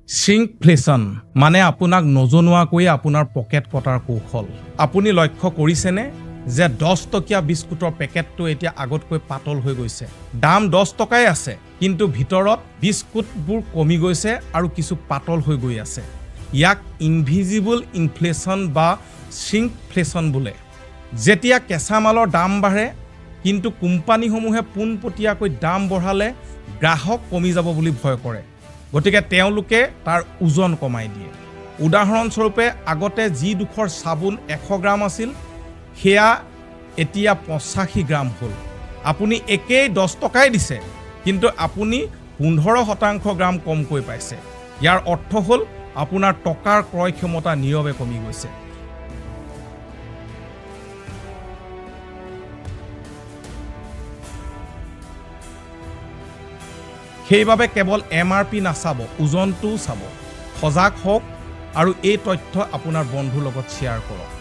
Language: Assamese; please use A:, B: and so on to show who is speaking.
A: শ্ৰিংকফ্লেশ্যন মানে আপোনাক নজনোৱাকৈয়ে আপোনাৰ পকেট কটাৰ কৌশল। আপুনি লক্ষ্য কৰিছেনে যে 10 টকীয়া বিস্কুটৰ পেকেটটো এতিয়া আগতকৈ পাতল হৈ গৈছে। দাম 10 টকাই আছে, কিন্তু ভিতৰত বিস্কুটবোৰ কমি গৈছে আৰু কিছু পাতল হৈ গৈ আছে। ইয়াক ইনভিজিবল ইনফ্লেশ্যন বা শ্ৰিংকফ্লেশ্যন বোলে। যেতিয়া কেঁচা মালৰ দাম বাঢ়ে কিন্তু কোম্পানীসমূহে পোনপটীয়াকৈ দাম বঢ়ালে গ্ৰাহক কমি যাব বুলি ভয় কৰে, গতিকে তেওঁলোকে তাৰ ওজন কমাই দিয়ে। উদাহৰণস্বৰূপে আগতে যি দুখৰ চাবোন 100 গ্ৰাম আছিল সেয়া এতিয়া 85 গ্ৰাম হ'ল। আপুনি একেই 10 টকাই দিছে, কিন্তু আপুনি 15% গ্ৰাম কমকৈ পাইছে। ইয়াৰ অৰ্থ হ'ল আপোনাৰ টকাৰ ক্ৰয় ক্ষমতা নীৰৱে কমি গৈছে। সেইবাবে কেৱল MRP নাচাব, ওজনটোও চাব। সজাগ হওক আৰু এই তথ্য আপোনাৰ বন্ধুৰ লগত শ্বেয়াৰ কৰক।